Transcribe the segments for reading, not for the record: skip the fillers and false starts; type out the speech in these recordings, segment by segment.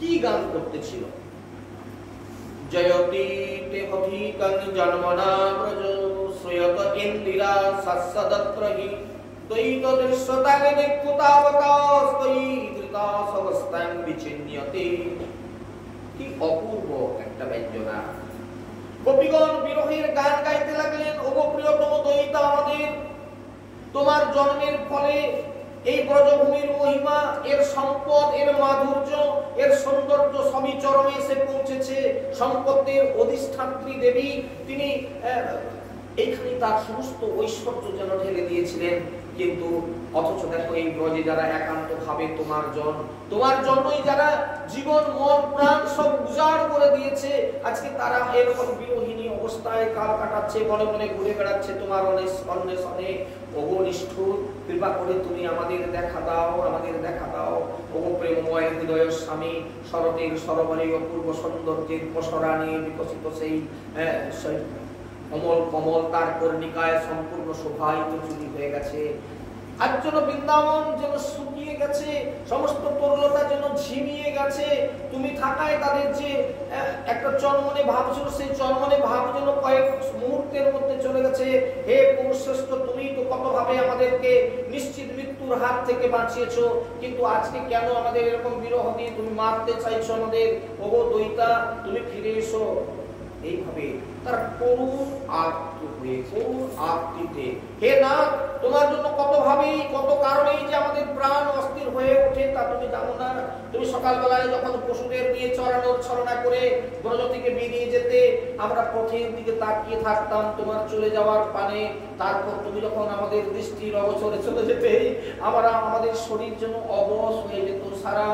কি গান করতেছিল? জয়তি তে পথিকং জন্মনা ব্রজ শ্রয়ত ইন্দিরা সৎসদত্রহি তৈত দৃশ্যতাগে নিকুতাবকাস্তৈ ধৃতাসবস্তাং বিচিন্যতে। কি অপূর্ব একটা ব্যঞ্জনা! গোপীগণ বিরহের গান গাইতে লাগলেন। ওগো প্রিয়তম দয়িতা আমাদের, তোমার জন্মের ফলে এই ব্রজভূমির মহিমা, এর সম্পদ, এর মাধুর্য, এর সৌন্দর্য সবই চরমে এসে পৌঁছেছে। সম্পদের অধিষ্ঠাত্রী দেবী তিনি এইখানে তার সমস্ত ঐশ্বর্য যেন ঢেলে দিয়েছিলেন। কিন্তু অথচ দেখো এই ব্রজে যারা একান্ত ভাবে তোমার জন্যই যারা জীবন মন প্রাণ সব উজাড় করে দিয়েছে, আজকে তারা এরকম বিরোহিনী অবস্থায় কাল কাটাচ্ছে, বনে বনে ঘুরে বেড়াচ্ছে তোমার অন্বেষণে। ওগো নিষ্ঠুর, কৃপা করে তুমি আমাদের দেখা দাও, আমাদের দেখা দাও। ওগো প্রেমময় হৃদয় স্বামী, শরতের সরোবরে অপূর্ব সৌন্দর্যের পসরা নিয়ে বিকশিত সেই কমল কমল তার কর্ণিকায় সম্পূর্ণ শোভায়িত চুরি হয়ে গেছে। আজ যেন বৃন্দাবন যেন শুকিয়ে গেছে, সমস্ত তরলতা যেন ঝিমিয়ে গেছে। তুমি থাকায় তাদের যে একটা চরমনে ভাব ছিল, সেই চরমনে ভাব যেন কয়েক মুহূর্তের মধ্যে চলে গেছে। হে পুরুষশ্রেষ্ঠ, তুমি তো কতভাবে আমাদেরকে নিশ্চিত মৃত্যুর হাত থেকে বাঁচিয়েছো, কিন্তু আজকে কেন আমাদের এরকম বিরহ দিয়ে তুমি মারতে চাইছো আমাদের? ওগো দয়িতা, তুমি ফিরে এসো। এইভাবে তার করুণ আর্তিতে, হে নাথ, তোমার জন্য কত ভাবেই কত কারণেই যে আমাদের প্রাণ অস্থির হয়ে ওঠে তা তুমি জানো না। তুমি সকালবেলায় যখন পশুদের নিয়ে চড়ানোর ছলনা করে ব্রজ থেকে বেরিয়ে যেতে, আমরা পথের দিকে তাকিয়ে থাকতাম তোমার চলে যাওয়ার পানে। তারপর তুমি যখন আমাদের দৃষ্টির অবসরে চলে যেতে, আমাদের শরীর যেন অবশ হয়ে যেত। সারা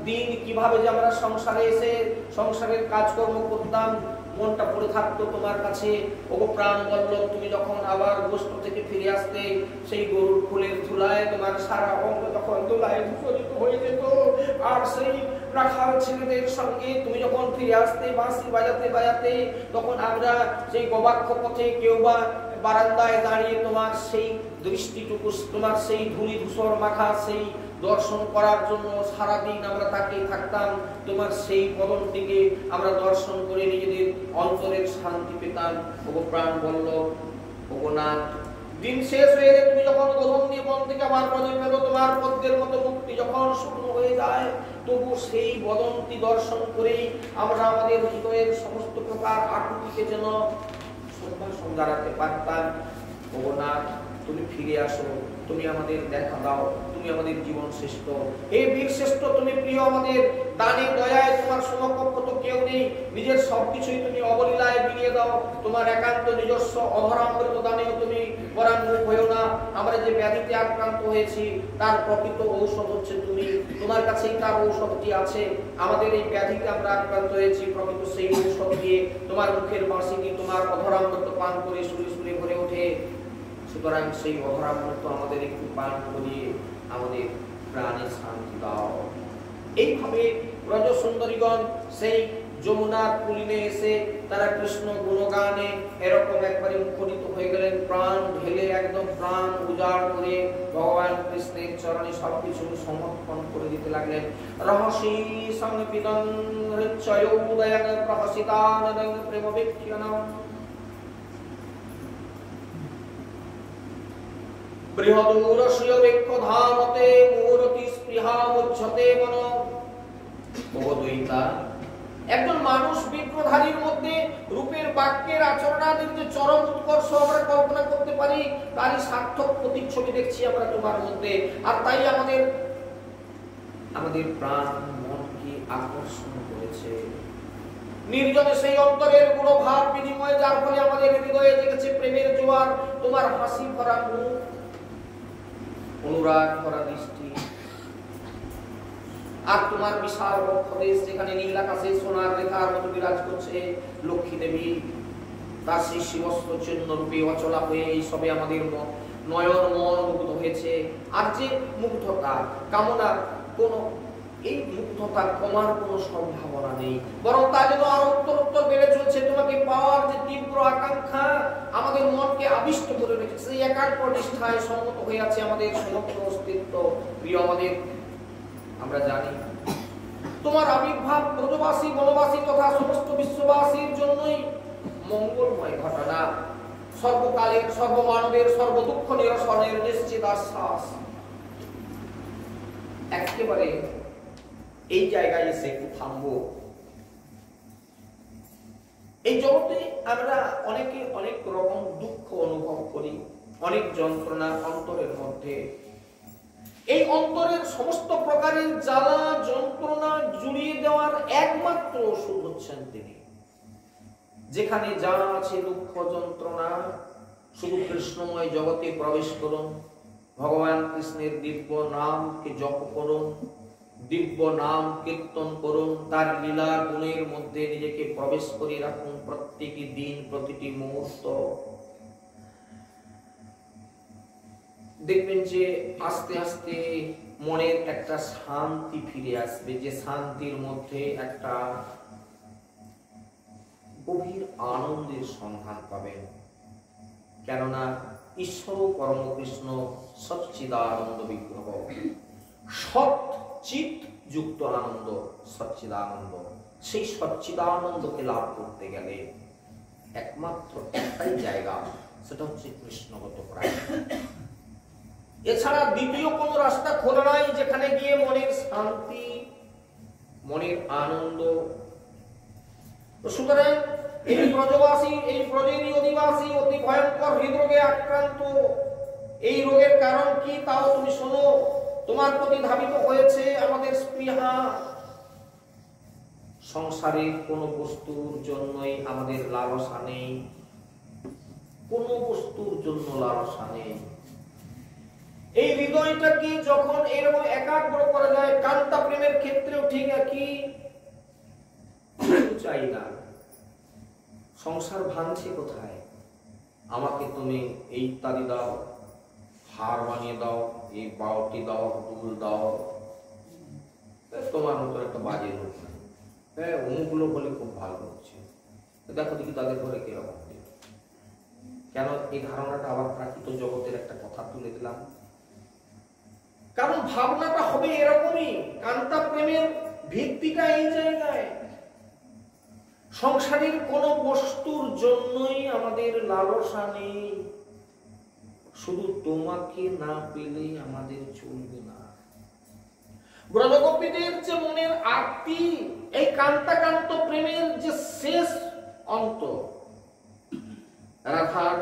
দিন কিভাবে যে আমরা সংসারে এসে সংসারের কাজকর্ম করতাম, মনটা পড়ে থাকতো তোমার কাছে। ওগো প্রাণ বল্লভ, তুমি যখন আবার গোষ্ঠ থেকে ফিরে আসতে, সেই গরুর ফুলের ধুলায় তোমার সারা অঙ্গ যখন ধুলায় ধূসরিত হয়ে যেত, আর সেই রাখাল ছেলেদের সঙ্গে তুমি যখন ফিরে আসতে বাঁশি বাজাতে বাজাতে, তখন আমরা সেই গবাক্ষ পথে কেউ বা বারান্দায় দাঁড়িয়ে তোমার সেই দৃষ্টিটুকু, তোমার সেই ধুলি ধূসর মাখা সেই দর্শন করার জন্য সারাদিন আমরা তাকিয়ে থাকতাম। তোমার সেই বদনটিকে আমরা দর্শন করে নিজেদের অন্তরের শান্তি পেতাম। ওগো প্রাণ বল্লভ, ওগো নাথ, দিন শেষ হয়ে গেলে তুমি যখন গোধন দিয়ে বন থেকে আবার ব্রজে ফেরো, তোমার পদ্মের মতো মুক্তি যখন শূন্য হয়ে যায়, তবু সেই বদনটি দর্শন করেই আমরা আমাদের হৃদয়ের সমস্ত প্রকার আকুতিকে যেন সন্ধ্যারাতে পারতাম। ওগো নাথ, তুমি ফিরে আসো, তুমি আমাদের দেখা দাও, তুমি আমাদের জীবন শ্রেষ্ঠ। হে বীর শ্রেষ্ঠ, তুমি প্রিয় আমাদের, দানে দয়ায় তোমার সমকক্ষ তো কেউ নেই। নিজের সবকিছুই তুমি অবলীলায় বিলিয়ে দাও। তোমার একান্ত নিজস্ব অধরামৃত দানেও তুমি পরাঙ্গুখ হয়েও না। আমরা যে ব্যাধিতে আক্রান্ত হয়েছি তার প্রকৃত ঔষধ হচ্ছে তুমি। তোমার কাছেই তার ঔষধটি আছে। আমাদের এই ব্যাধিতে আমরা আক্রান্ত হয়েছি, প্রকৃত সেই ঔষধ দিয়ে তোমার মুখের বাঁশিটি তোমার অধরামৃত পান করে সুরে সুরে ভরে ওঠে। সুতরাং সেই অধরামৃত আমাদের একটু পান করিয়ে আমাদের প্রাণে শান্তি দাও। এইভাবে ব্রজ সুন্দরীগণ সেই যমুনার কুলিনে এসে তারা কৃষ্ণ গুণগানে এরকম একবারে মুখরিত হয়ে গেলেন। প্রাণ ঢেলে একদম প্রাণ উজাড় করে ভগবান কৃষ্ণের চরণে সবকিছু সমর্পণ করে দিতে লাগলেন। রহসী সংপিদং হৃচ্ছয়োদয়ং প্রহসিতানন্দং প্রেমবিক্ষণং বৃহদূরস্য বৃক্ষধামতে মূরতি স্পৃহা মুচ্ছতে মন। ওগো দয়িতা, একজন মানুষ বিগ্রহধারীর মধ্যে রূপের বাক্যের আচরণাদির যে চরম উৎকর্ষ আমরা কল্পনা করতে পারি, তারই সার্থক প্রতিচ্ছবি দেখছি আমরা তোমার মধ্যে। আর তাই আমাদের প্রাণ মনকে আকর্ষণ করেছে। নির্জনে সেই অন্তরের গুণ ভাব বিনিময়, যার ফলে আমাদের হৃদয়ে জেগেছে প্রেমের জোয়ার। তোমার হাসি ভরা মুখ, অনুরাগ ভরা দৃষ্টি, আর তোমার বিশাল বক্ষদেশ যেখানে নীল আকাশে সোনার রেখার মতো বিরাজ করছে লক্ষ্মী দেবী, তার সেই শিবস্ত চিহ্ন রূপে অচলা হয়ে এই সবে আমাদের নয়ন মন মুগ্ধ হয়েছে। আর যে মুগ্ধতা কামনা, কোন এই মুগ্ধতা কমার কোনো সম্ভাবনা নেই, বরং তা যেন আরো উত্তরোত্তর বেড়ে চলছে। তোমাকে পাওয়ার যে তীব্র আকাঙ্ক্ষা আমাদের মনকে আবিষ্ট করে রেখেছে, সেই একান্ত নিষ্ঠায় সম্মত হয়ে আছে আমাদের সমগ্র অস্তিত্ব। প্রিয় আমাদের, আমরা জানি তোমার তোমার আবির্ভাব ব্রজবাসী বনবাসী তথা সমস্ত বিশ্ববাসীর জন্যই মঙ্গলময় ঘটনা, সর্বকালের সর্বমানবের সর্বদুঃখ নিরসনের নিশ্চিত আশ্বাস। একেবারে এই জায়গায় এসে একটু থামবো। এই জগতে আমরা অনেকে অনেক রকম দুঃখ অনুভব করি, অনেক যন্ত্রণা অন্তরের মধ্যে। এই অন্তরের সমস্ত প্রকারের জ্বালা যন্ত্রণা জুড়িয়ে দেওয়ার একমাত্র ওষুধ হচ্ছেন তিনি। যেখানে যা আছে দুঃখ যন্ত্রণা, শুধু কৃষ্ণময় জগতে প্রবেশ করুন, ভগবান কৃষ্ণের দিব্য নামকে জপ করুন, দিব্য নাম কীর্তন করুন, তার লীলা গুণের মধ্যে নিজেকে প্রবেশ করে রাখুন প্রত্যেকটি দিন, প্রতিটি মুহূর্ত। দেখবেন যে আস্তে আস্তে মনের একটা শান্তি ফিরে আসবে, যে শান্তির মধ্যে একটা গভীর আনন্দের সন্ধান পাবেন। কেননা ঈশ্বর পরমকৃষ্ণ সচ্চিদানন্দ বিগ্রহ, সৎ চিৎ যুক্ত আনন্দ, সচ্চিদানন্দ। সেই সচ্চিদানন্দকে লাভ করতে গেলে একমাত্র একটাই জায়গা, সেটা হচ্ছে কৃষ্ণগত প্রাণ। এছাড়া দ্বিতীয় কোন রাস্তা খোলা নাই যেখানে গিয়ে মনের শান্তি, মনের আনন্দ। সুতরাং এই ব্রজবাসী, এই ব্রজেরই অধিবাসী অতি ভয়ঙ্কর হৃদরোগে আক্রান্ত। এই রোগের কারণ কি তাও তুমি শোনো। তোমার প্রতি ধাবিত হয়েছে আমাদের স্পৃহা। সংসারের কোন বস্তুর জন্যই আমাদের লালসা নেই, কোন বস্তুর জন্য লালসা নেই। এই হৃদয়টাকে যখন এরকম একাগ্র করা যায়, কান্তা প্রেমের ক্ষেত্রেও ঠিক একই। চাই না সংসার ভাঙছে কোথায়, আমাকে তুমি এই ইত্যাদি দাও, হার বানিয়ে দাও, এই বাউটি দাও, দুল দাও, তোমার মতো একটা বাজে লোক নাই, হ্যাঁ অমুকগুলো বলে খুব ভালো হচ্ছে, দেখো দেখি তাদের ঘরে কিরকম। কেন এই ধারণাটা আবার প্রাকৃত জগতের একটা কথা তুলে দিলাম? কারণ ভাবনাটা হবে এরকমই। কান্তা প্রেমের ভিত্তিটা এই জায়গায়। সংসারের কোন বস্তুর জন্যই আমাদের লালসা নেই, শুধু তোমাকে না পেলে আমাদের চলবে না। ব্রজগোপীদের যে মনের আরতি, এই কান্তাকান্ত প্রেমের যে শেষ অন্ত, রাধার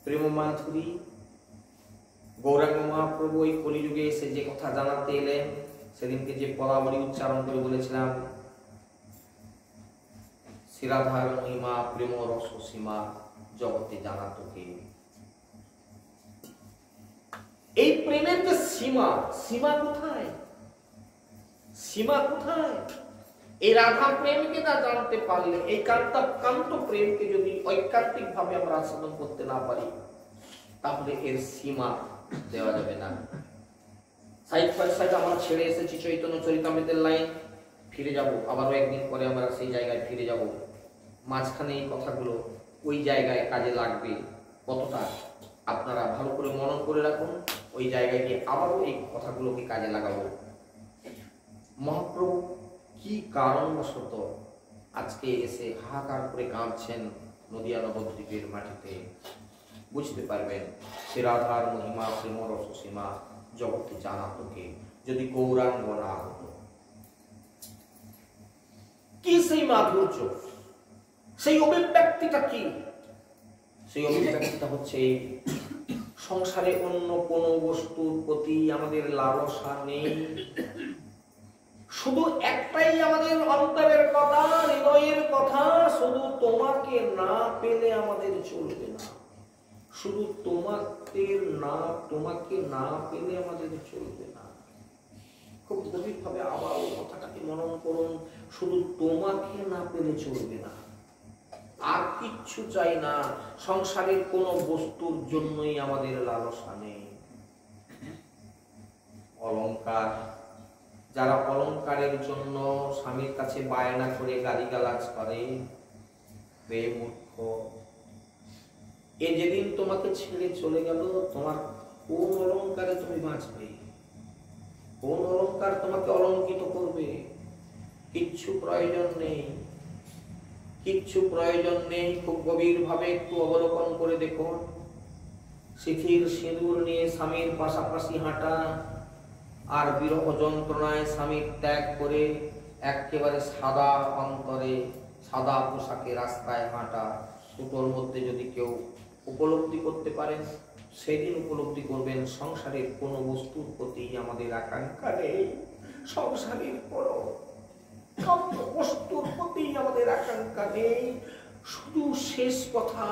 প্রেম মাধুরী, গৌরাঙ্গ মহাপ্রভু এই কলিযুগে এসে যে কথা জানাতে এলেন, সেদিনকে যে পদাবলী উচ্চারণ করে বলেছিলাম, শ্রীরাধার মহিমা প্রেম রস সীমা জগতে জানাতো কে। এই প্রেমের যে সীমা, সীমা কোথায়? সীমা কোথায়? এই রাধা প্রেমকে না জানতে পারলে, এই কান্ত প্রেমকে যদি ঐকান্তিক ভাবে আমরা আস্বাদন করতে না পারি, তাহলে এর সীমা দেওয়া যাবে না। সাইড আমরা ছেড়ে এসেছি চৈতন্য চরিতামৃতের লাইন, ফিরে যাব আবারও একদিন পরে আমরা সেই জায়গায় ফিরে যাব। মাঝখানে এই কথাগুলো ওই জায়গায় কাজে লাগবে কতটা আপনারা ভালো করে মনন করে রাখুন। ওই জায়গায় গিয়ে আবারও এই কথাগুলোকে কাজে লাগাবো। মহাপ্রভু কি কারণবশত আজকে এসে হাহাকার করে কাঁদছেন নদিয়া নবদ্বীপের মাটিতে, বুঝতে পারবেন সে রাধার মহিমা প্রেম রস সীমা জগতে জানাতো কে, যদি গৌরাঙ্গ না হতো। কি সেই মাধুর্য, সেই অভিব্যক্তিটা কি? সেই অভিব্যক্তিটা হচ্ছে সংসারে অন্য কোন বস্তুর প্রতি আমাদের লালসা নেই, শুধু একটাই আমাদের অন্তরের কথা, হৃদয়ের কথা, শুধু তোমাকে না পেলে আমাদের চলবে না, শুধু তোমাকে না পেলে আমাদের চলবে না। খুব গভীরভাবে আবার ওই কথাটাকে মনন করুন, শুধু তোমাকে না পেলে চলবে না, আর কিচ্ছু চাই না। সংসারের কোন বস্তুর জন্যই আমাদের লালসা নেই। অলংকার, যারা অলংকারের জন্য স্বামীর কাছে বায়না করে গালিগালাজ করে, বে মূর্খ, এ যেদিন তোমাকে ছেড়ে চলে গেল, তোমার কোন অলংকারে তুমি বাঁচবে? কোন অলংকার তোমাকে অলঙ্কিত করবে? কিচ্ছু প্রয়োজন নেই, কিচ্ছু প্রয়োজন নেই। খুব গভীর ভাবে একটু অবলোকন করে দেখুন, শিথির সিঁদুর নিয়ে স্বামীর পাশাপাশি হাঁটা, আর বিরহ যন্ত্রণায় স্বামীর ত্যাগ করে একেবারে সাদা অন্তরে সাদা পোশাকে রাস্তায় হাঁটা, দুটোর মধ্যে যদি কেউ উপলব্ধি করতে পারেন, সেদিন উপলব্ধি করবেন সংসারের কোনো বস্তুর প্রতি আমাদের আকাঙ্ক্ষা নেই, সংসারের কোনো বস্তুর প্রতি আমাদের আকাঙ্ক্ষা নেই। শুধু শেষ কথা,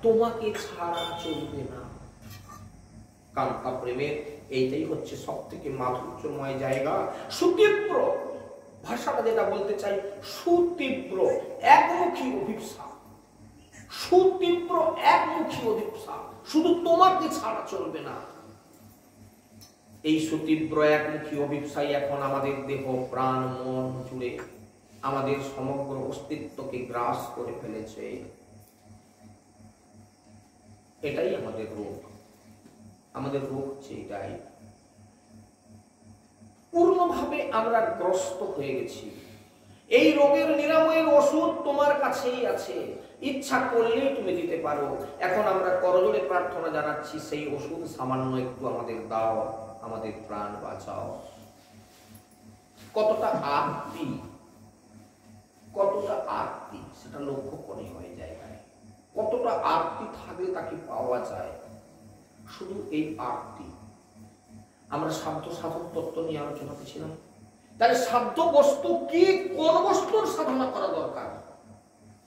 তোমাকে ছাড়া চলবে না। কান্তা প্রেমের এইটাই হচ্ছে সব থেকে মাধুর্যময় জায়গা। সুতীব্র ভাষাটা যেটা বলতে চাই, সুতীব্র একমুখী অভিপ্সা, সুতীব্র একমুখী অভিপ্সা, শুধু তোমাকে ছাড়া চলবে না। এই সুতীব্র একমুখী অভিপ্সাই এখন আমাদের দেহ প্রাণ মন জুড়ে আমাদের সমগ্র অস্তিত্বকে গ্রাস করে ফেলেছে। এটাই আমাদের রোগ, আমাদের রোগ হচ্ছে এটাই। পূর্ণভাবে আমরা গ্রস্ত হয়ে গেছি। এই রোগের নিরাময়ের ওষুধ তোমার কাছেই আছে, ইচ্ছা করলেই তুমি দিতে পারো। এখন আমরা করজোড়ে প্রার্থনা জানাচ্ছি, সেই ওষুধ সামান্য একটু আমাদের দাও, আমাদের প্রাণ বাঁচাও। কতটা আরতি, কতটা আরতি সেটা লক্ষ্য করে হয়ে জায়গায়, কতটা আরতি থাকলে তাকে পাওয়া যায়। শুধু এই আরতি। আমরা সাধ্য সাধন তত্ত্ব নিয়ে আলোচনা করছিলাম, তাহলে সাধ্য বস্তু কি, কোন বস্তুর সাধনা করা দরকার,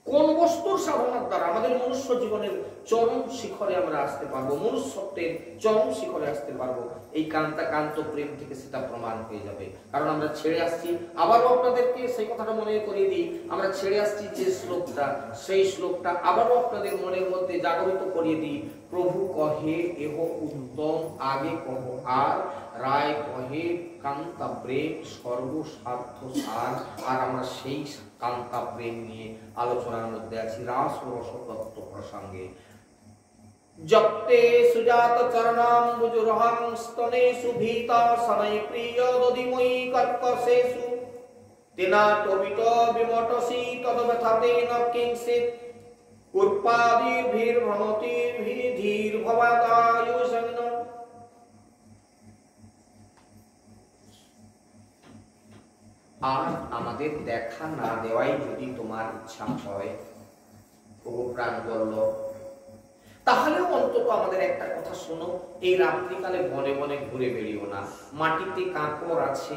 কোন বস্তুর সাধনার দ্বারা আমাদের মনুষ্য জীবনের চরম শিখরে আমরা আসতে পারবো, মনুষ্যত্বের চরম শিখরে আসতে পারবো, এই কান্ত প্রেম থেকে সেটা প্রমাণ হয়ে যাবে। কারণ আমরা ছেড়ে আসছি, আবারও আপনাদেরকে সেই কথাটা মনে করিয়ে দিই, আমরা ছেড়ে আসছি যে শ্লোকটা, সেই শ্লোকটা আবারও আপনাদের মনের মধ্যে জাগরিত করিয়ে দিই। প্রভু কহে এহ উত্তম আগে কহ আর, রায় কহে কান্তা প্রেম সর্বস্বার্থ সার। আর আমরা সেই কান্তা প্রেম নিয়ে আলোচনার মধ্যে আছি রাস ও রসতত্ত্ব প্রসঙ্গে। জপ্তে সুজাত চরণাম্বুজরহং স্তনেষু ভীতা সময় প্রিয় দধিময়ী কর্কশেষু তেনাটবিত বিমটসি তদ্ব্যথাতেন কিঞ্চিৎ কুর্পাদির্ভির্ভ্রমতির্ভিধীর ভবাদায়ুষঙ্গ। আর আমাদের দেখা না দেওয়াই যদি তোমার ইচ্ছা হয়, প্রভু প্রাণ বলল, তাহলেও অন্তত আমাদের একটা কথা শোনো, এই রাত্রিকালে বনে বনে ঘুরে বেরিও না। মাটিতে কাঁকড় আছে,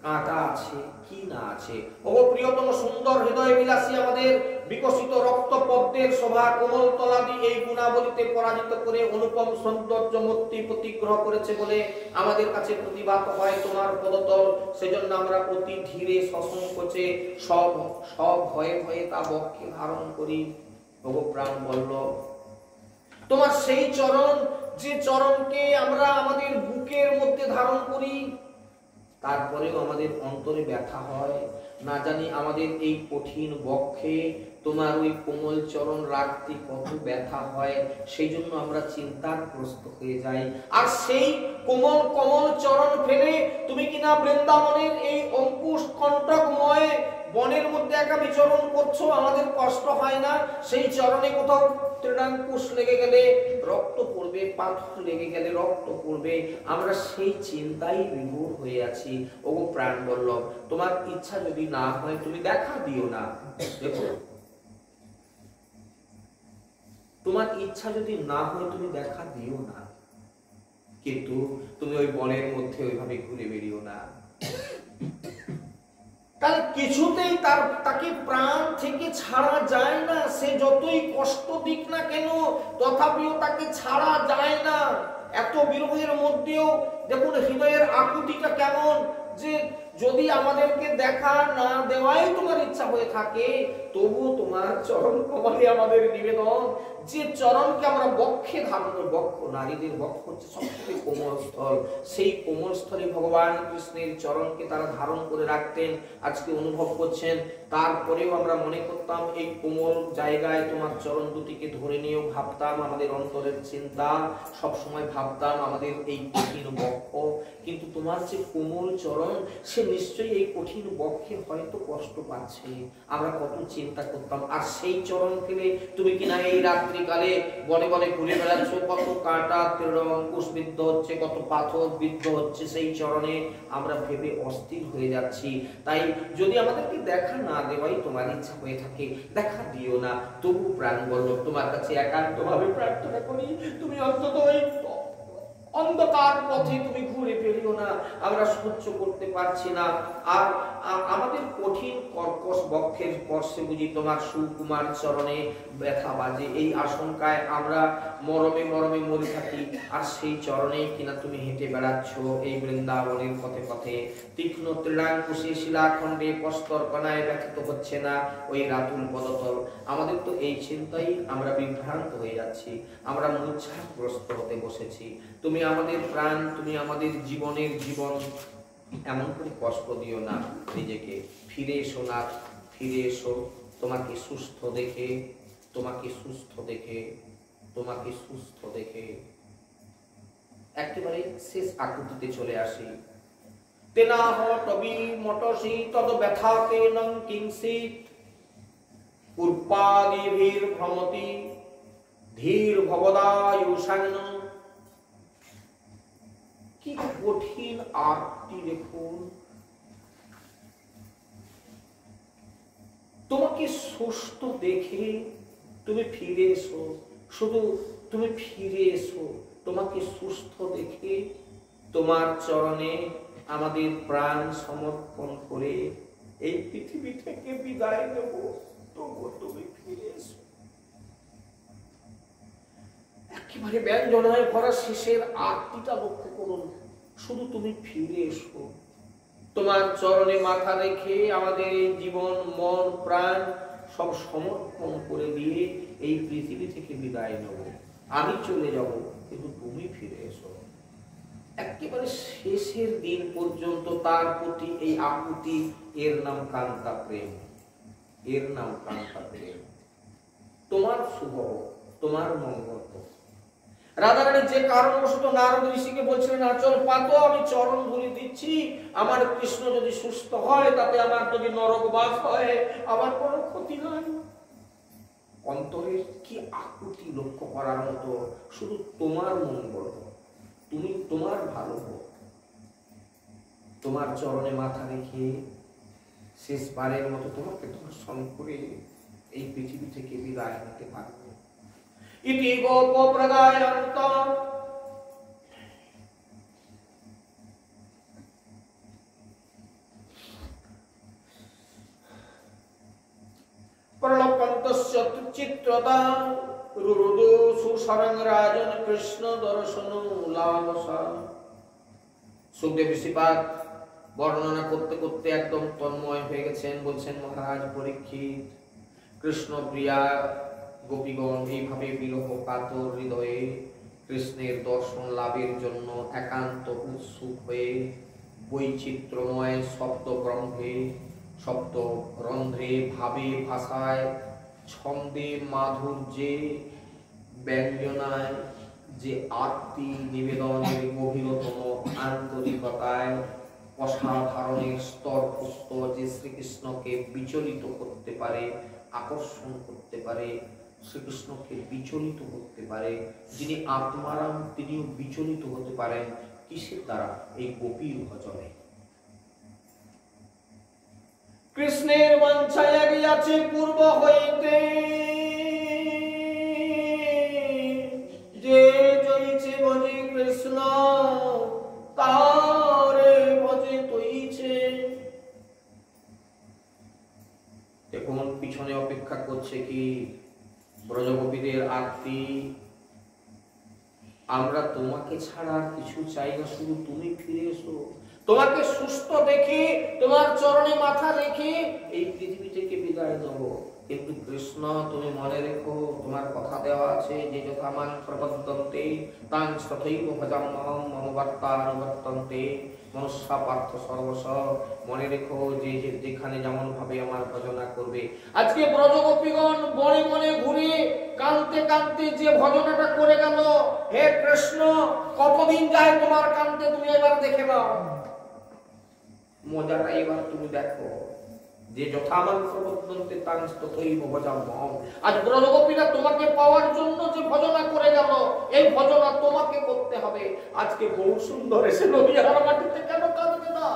কাঁটা আছে, কি না আছে। ও প্রিয়তম সুন্দর হৃদয় বিলাসী আমাদের বিকশিত রক্ত পদ্মের শোভা কোমল তলাদি এই গুণাবলীতে পরাজিত করে অনুপম সৌন্দর্য মূর্তি প্রতিগ্রহ করেছে বলে আমাদের কাছে প্রতিভাত হয় তোমার পদতল। সেজন্য আমরা অতি ধীরে সসংকোচে সব ভয়ে ভয়ে তা বক্ষে ধারণ করি। ভগব প্রাণ বলল, তোমার সেই চরণ, যে চরণকে আমরা আমাদের বুকের মধ্যে ধারণ করি, তারপরেও আমাদের অন্তরে ব্যথা হয়। না জানি আমাদের এই কঠিন বক্ষে তোমার ওই কোমল চরণ রাখতে কত ব্যথা হয়, সেই জন্য আমরা চিন্তাগ্রস্ত হয়ে যাই। আর সেই কোমল কোমল চরণ ফেলে তুমি কিনা বৃন্দাবনের এই অঙ্কুশ কণ্টকময় বনের মধ্যে একা বিচরণ করছো, আমাদের কষ্ট হয় না? সেই চরণে কোথাও তৃণাঙ্কুশ লেগে গেলে রক্ত পড়বে, পাথর লেগে গেলে রক্ত পড়বে, আমরা সেই চিন্তাই বিভোর হয়ে আছি। ওগো প্রাণ বল্লভ, তোমার ইচ্ছা যদি না হয় তুমি দেখা দিও না। দেখো, তোমার ইচ্ছা যদি না হয় তুমি দেখা দিও না, কিন্তু তুমি ওই বনের মধ্যে ওইভাবে ঘুরে বেরিও না। তাহলে কিছুতেই তাকে প্রাণ থেকে ছাড়া যায় না। সে যতই কষ্ট দিক না কেন, তথাপিও তাকে ছাড়া যায় না। এত বিরহের মধ্যেও দেখুন হৃদয়ের আকুতিটা কেমন, যে যদি আমাদেরকে দেখা না দেওয়াই তোমার ইচ্ছা হয়ে থাকে, তবুও তোমার চরণ কমলে আমাদের নিবেদন, যে চরণকে আমরা বক্ষে ধারণ করি, বক্ষ নারীদের বক্ষ হচ্ছে সবথেকে কোমল স্থল, সেই কোমল স্থলে ভগবান কৃষ্ণের চরণকে তারা ধারণ করে রাখতেন। আজকে অনুভব করছেন, তারপরেও আমরা মনে করতাম এই কোমল জায়গায় তোমার চরণ দুটিকে ধরে নিয়েও ভাবতাম আমাদের অন্তরের চিন্তা, সব সময় ভাবতাম আমাদের এই কঠিন বক্ষ, কিন্তু তোমার যে কোমল চরণ সে নিশ্চয়ই এই কঠিন বক্ষে হয়তো কষ্ট পাচ্ছে, আমরা কত চিন্তা করতাম। আর সেই চরণ ফেলে তুমি কিনা এই রাত্রিকালে বনে বনে ঘুরে বেড়াচ্ছ, কত কাঁটা অঙ্কুশ বিদ্ধ হচ্ছে, কত পাথর বিদ্ধ হচ্ছে সেই চরণে, আমরা ভেবে অস্থির হয়ে যাচ্ছি। তাই যদি আমাদেরকে দেখা না দেওয়াই তোমার ইচ্ছা হয়ে থাকে, দেখা দিও না, তবু প্রাণ বল্লভ তোমার কাছে একান্তভাবে প্রার্থনা করি, তুমি অন্তত ওই অন্ধকার পথে তুমি ঘুরে বেরিও না, আমরা সহ্য করতে পারছি না। আর আমাদের কঠিন কর্কশ বক্ষের স্পর্শে বুঝি তোমার সুকুমার চরণে ব্যথা বাজে, এই আশঙ্কায় আমরা মরমে মরমে মরে থাকি। আর সেই চরণেই কিনা তুমি হেঁটে বেড়াচ্ছ এই বৃন্দাবনের পথে পথে, তীক্ষ্ণ তৃণাঙ্কুশে শিলাখণ্ডে প্রস্তর কণায় ব্যথিত হচ্ছে না ওই রাতুল পদতল। আমাদের তো এই চিন্তাই আমরা বিভ্রান্ত হয়ে যাচ্ছি, আমরা মূর্ছাগ্রস্ত হতে বসেছি। তুমি আমাদের প্রাণ, তুমি আমাদের জীবনের জীবন, এমন করে কষ্ট দিও না নিজেকে। ফিরে এসো না, ফিরে এসো, তোমাকে সুস্থ দেখে, তোমাকে সুস্থ দেখে, তোমাকে সুস্থ দেখে। একেবারে শেষ আকুতিতে চলে আসি। তেনাহ তবি মটসি তদ ব্যথাতে নং কিংসিত উৎপাদিভির ভ্রমতি ধীর ভবদায়ুষান্ন। কি কঠিন আরতি দেখুন, তোমাকে সুস্থ দেখে তুমি ফিরে এসো, শুধু তুমি ফিরে এসো, তোমাকে সুস্থ দেখে তোমার চরণে আমাদের প্রাণ সমর্পণ করে এই পৃথিবী থেকে বিদায় নেব, তবুও তুমি ফিরে এসো। একেবারে ব্যঞ্জনায় ভরা শেষের আরতিটা লক্ষ্য করুন, শুধু তুমি ফিরে এসো, তোমার চরণে মাথা রেখে আমাদের এই জীবন মন প্রাণ সব সমর্পণ করে দিয়ে এই পৃথিবী থেকে বিদায় নেব। আমি চলে যাব, কিন্তু তুমি ফিরে এসো। একেবারে শেষের দিন পর্যন্ত তার প্রতি এই আকুতি, এর নাম কান্তা প্রেম, এর নাম কান্তা প্রেম। তোমার শুভ হোক, তোমার মঙ্গল হোক। রাধারানী যে কারণবশত নারদ ঋষিকে বলছিলেন, আচল পাতো, আমি চরণ ধুলি দিচ্ছি, আমার কৃষ্ণ যদি সুস্থ হয়, তাতে আমার যদি নরকবাস হয়, আমার কোনো ক্ষতি নাই। অন্তরের কি আকুতি লক্ষ্য করার মতো, শুধু তোমার মঙ্গল হোক, তুমি তোমার ভালো হোক। তোমার চরণে মাথা রেখে শেষবারের মতো তোমাকে দর্শন করে এই পৃথিবী থেকে বিদায় নিতে পারবো। ইতি গোপ প্রদায়ন্ত প্রলপন্তস্য চিত্রতা রুরুদু সুশরং রাজন কৃষ্ণ দর্শন লালসা। সুখদেব ঋষিপাদ বর্ণনা করতে করতে একদম তন্ময় হয়ে গেছেন। বলছেন, মহারাজ পরীক্ষিত, কৃষ্ণ প্রিয়া গোপীগণ এইভাবে বিরহ কাতর হৃদয়ে কৃষ্ণের দর্শন লাভের জন্য একান্ত উৎসুক হয়ে বৈচিত্র্যময় শব্দ ব্রহ্মে, শব্দ রন্ধ্রে, ভাবে ভাষায়, ছন্দে, মাধুর্যে, ব্যঞ্জনায়, যে আরতি নিবেদনের গভীরতম আন্তরিকতায় অসাধারণের স্তর পুস্তর যে শ্রীকৃষ্ণকে বিচলিত করতে পারে, আকর্ষণ করতে পারে, শ্রীকৃষ্ণকে বিচলিত করতে পারে, যিনি আত্মারাম তিনিও বিচলিত হতে পারেন। কিসের দ্বারা? এই গোপীর ভজনে। কৃষ্ণের বাঞ্ছায় গিয়াছে পূর্ব হইতে, যে জয়িছে ভজে কৃষ্ণ তারে ভজে তৈছে। দেখুন পিছনে অপেক্ষা করছে কি? ব্রজগোপীদের আরতি। আমরা তোমাকে ছাড়া কিছু চাই না, শুধু তুমি ফিরে এসো, তোমাকে সুস্থ দেখে, তোমার চরণে মাথা রেখে এই পৃথিবী থেকে বিদায় দেব। কিন্তু কৃষ্ণ তুমি মনে রেখো, তোমার কথা দেওয়া আছে যে যথামান প্রবদ্ধন্তে তাং তথৈব ভজাম্যহং মনোবার্তানুবর্তন্তে মনুষ্যা পার্থ সর্বশ। মনে রেখো যে যেখানে যেমন ভাবে আমার ভজনা করবে। আজকে ব্রজগোপীগণ বনে বনে ঘুরে কাঁদতে কাঁদতে যে ভজনাটা করে গেল, হে কৃষ্ণ কতদিন যায় তোমার কাঁদতে, তুমি এবার দেখে নাও। মজাটা এবার তুমি দেখো যে যথামান প্রবদ্ধন্তে তাং তথৈব ভজাম্যহং। আজ ব্রজগোপীরা তোমাকে পাওয়ার জন্য যে ভজনা করে গেল, এই ভজনা তোমাকে করতে হবে। আজকে বহু সুন্দর এসে নদিয়ার মাটিতে কেন কাঁদবে না?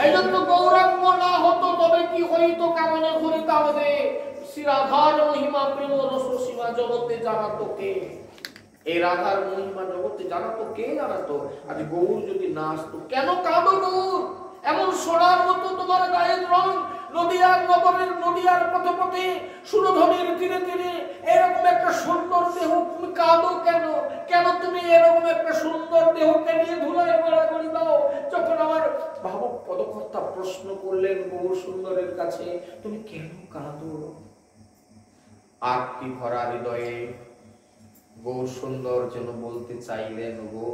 এই জন্য গৌরাঙ্গ না হতো তবে কি হইতো, কেমনে ঘুরিতাম রে শ্রী রাধার মহিমা প্রেম রস সীমা জগতে জানাতো কে? এই রাধার মহিমা জগতে জানাতো কে? জানাতো। আজ গৌর যদি না আসতো, কেন কাঁদো গৌর? এমন সোনার মতো তোমার গায়ের রং, নদিয়ার নগরের নদিয়ার পথে পথে সুরধনের তীরে তীরে এরকম একটা সুন্দর দেহ, তুমি কাঁদো কেন? কেন তুমি এরকম একটা সুন্দর দেহকে নিয়ে ধুলায় গড়াগড়ি দাও? যখন আমার ভাবক পদকর্তা প্রশ্ন করলেন গৌর সুন্দরের কাছে, তুমি কেন কাঁদো? আত্মি ভরা হৃদয়ে গৌর সুন্দর যেন বলতে চাইলেন, গো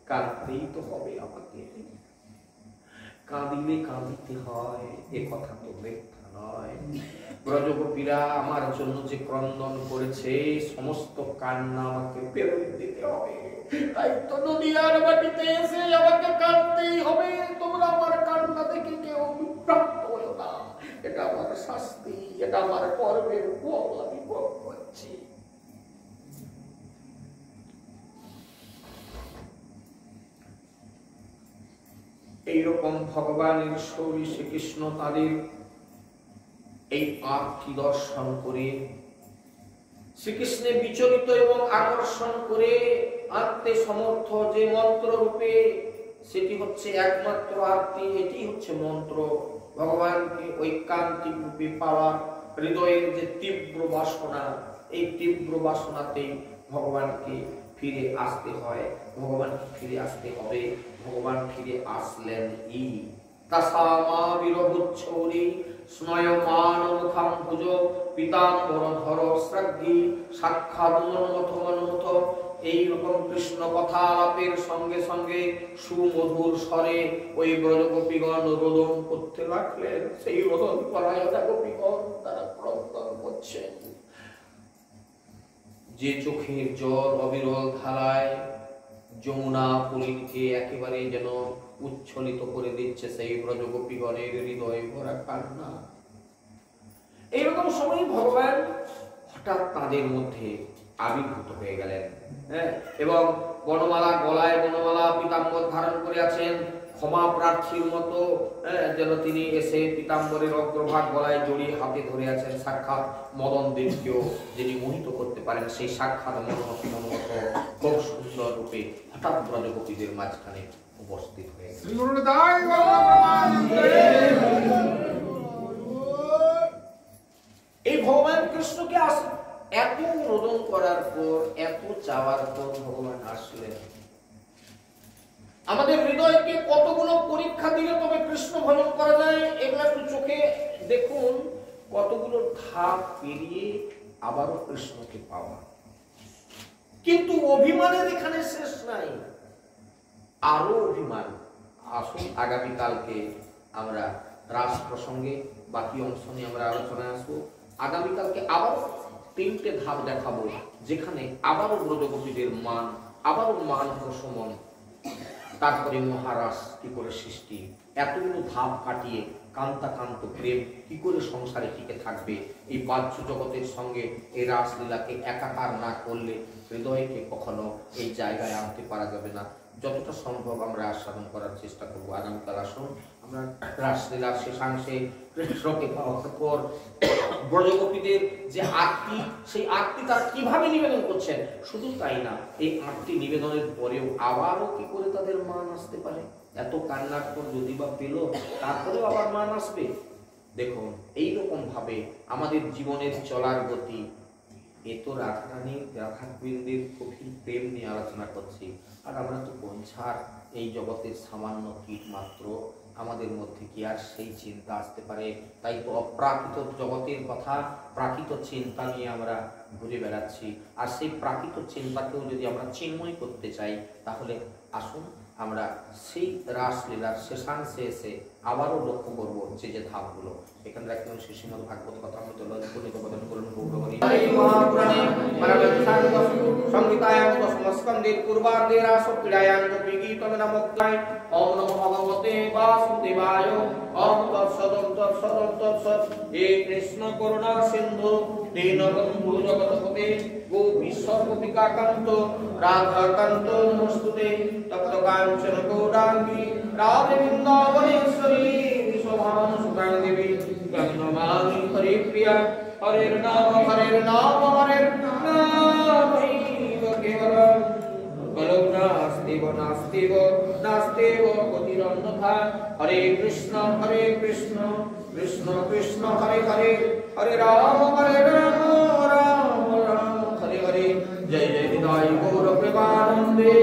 কাঁদতেই তো হবে আমাকে, কাঁদিলে কাঁদিতে হয়, এ কথা তো মিথ্যা নয়। ব্রজগোপীরা আমার জন্য যে ক্রন্দন করেছে, সমস্ত কান্না আমাকে ফেরত দিতে হবে। তাই তো নদিয়ার মাটিতে এসে আমাকে কাঁদতেই হবে। তোমরা আমার কান্না দেখে কেউ বিভ্রান্ত হও না, এটা আমার শাস্তি, এটা আমার কর্মের ফল, আমি ভোগ করছি। এইরকম ভগবানের শৌরী শ্রীকৃষ্ণ তাদের এই আত্মি দর্শন করে, শ্রীকৃষ্ণের বিচলিত এবং আকর্ষণ করে আত্মে সমর্থ যে মন্ত্র রূপে, সেটি হচ্ছে একমাত্র আত্মি, এটি হচ্ছে মন্ত্র। ভগবানকে ঐকান্তিক রূপে পাওয়ার হৃদয়ের যে তীব্র বাসনা, এই তীব্র বাসনাতেই ভগবানকে ফিরে আসতে হয়, ভগবানকে ফিরে আসতে হবে। ভগবান ফিরে আসলেন ই তাসামা বিরহুচ্ছৌরি স্নয়মান মুখাম ভুজ পিতাম্বর ধর শ্রদ্ধি সাক্ষাৎ মনমথ মনমথ। এইরকম কৃষ্ণ কথা আলাপের সঙ্গে সঙ্গে সুমধুর স্বরে ওই ব্রজগোপীগণ রোদন করতে লাগলেন। সেই রোদন পরায়ণা গোপীগণ তারা ক্রন্দন করছেন। যে চোখের জল অবিরল ধারায় যমুনা পুরীকে একেবারে যেন উচ্ছলিত করে দিচ্ছে, সেই ব্রজগোপীগণের হৃদয়ে ভরা কান্না। এইরকম সময় ভগবান হঠাৎ তাদের মধ্যে আবির্ভূত হয়ে গেলেন, এবং বনমালা গলায় বনমালা পীতাম্বর ধারণ করে আছেন, ক্ষমা প্রার্থীর মতো যেন তিনি এসে পীতাম্বরের অগ্রভাগ গলায় জড়িয়ে হাতে ধরে আছেন। সাক্ষাৎ মদন দেবকেও যিনি মোহিত করতে পারেন, সেই সাক্ষাৎ মনোমত মনোমত খুব সুন্দর রূপে হঠাৎ ব্রজগোপীদের মাঝখানে উপস্থিত হয়ে গেলেন। এই ভগবান কৃষ্ণকে এত রোদন করার পর, এত চাওয়ার পর ভগবান আসলেন। আমাদের হৃদয়কে কতগুলো পরীক্ষা দিলে তবে কৃষ্ণ ভজন করা যায়, এগুলো একটু চোখে দেখুন। কতগুলো ধাপ পেরিয়ে আবারও কৃষ্ণকে পাওয়া। কিন্তু অভিমানের এখানে শেষ নাই, আরো অভিমান। আসুন আগামীকালকে আমরা রাস প্রসঙ্গে বাকি অংশ নিয়ে আমরা আলোচনায় আসবো। আগামীকালকে আবার 3টে ধাপ দেখাবো, যেখানে আবারও ব্রজগোপীদের মান, আবারও মান প্রশমন, তারপরে মহারাস কি করে সৃষ্টি, এতগুলো ধাপ কাটিয়ে কান্তাকান্ত প্রেম কি করে সংসারে টিকে থাকবে। এই বাহ্য জগতের সঙ্গে এই রাসলীলাকে একাকার না করলে হৃদয়কে কখনো এই জায়গায় আনতে পারা যাবে না। যতটা সম্ভব আমরা আস্বাদন করার চেষ্টা করবো। আগামীকাল আসুন আমরা রাসলীলার শেষাংশে কৃষ্ণকে পাওয়ার পর ব্রজগোপীদের যে আরতি, সেই আরতি তারা কিভাবে নিবেদন করছেন। শুধু তাই না, এই আরতি নিবেদনের পরেও আবারও কি করে তাদের মান আসতে পারে। এত কান্নার পর যদি বা পেল, তারপরেও আবার মান আসবে। দেখুন এইরকম ভাবে আমাদের জীবনের চলার গতি এ তো রাধারানী রাধা গোবিন্দের গভীর প্রেম নিয়ে আলোচনা করছি, আর আমরা তো পঞ্চার এই জগতের সামান্য কীট মাত্র, আমাদের মধ্যে কি আর সেই চিন্তা আসতে পারে? তাই তো অপ্রাকৃত জগতের কথা, প্রাকৃত চিন্তা নিয়ে আমরা ঘুরে বেড়াচ্ছি। আর সেই প্রাকৃত চিন্তাকেও যদি আমরা চিন্ময় করতে চাই, তাহলে আসুন আমরা সেই রাসলীলার শেষাংশে এসে আবারও লক্ষ্য করবো যে ধাপগুলো। এখানে রাখলাম শ্রীমদ ভাগবত কথা মতো ললিত বদন করুন গৌরবণী মহাপুরাণে সংহিতায়াং দশমস্কন্ধে পূর্বার্ধে রাসক্রীড়ায়াং গোপীগীতম নামোক্তায়। ওম নমো ভগবতে বাসুদেবায়। ওম তৎসৎ তৎসৎ তৎসৎ। হে কৃষ্ণ করুণা সিন্ধু দীনবন্ধু জগৎপতে গোপী সর্বপিকাকান্ত রাধাকান্ত নমস্তুতে। তপ্ত কাঞ্চন গৌরাঙ্গী রাধে বৃন্দাবনেশ্বরী শোভাং সুখাং দেবী ত্বং নমামি হরে প্রিয়া। হরের নাম হরের নাম হরের নামৈব কেবলম কলৌ নাস্তিব নাস্তিব নাস্তিব গতিরন্যথা। হরে কৃষ্ণ কৃষ্ণ কৃষ্ণ হরে হরে, হরে রাম রাম রাম হরে হরে। জয় জয় হৃদয় গৌর প্রেমানন্দে।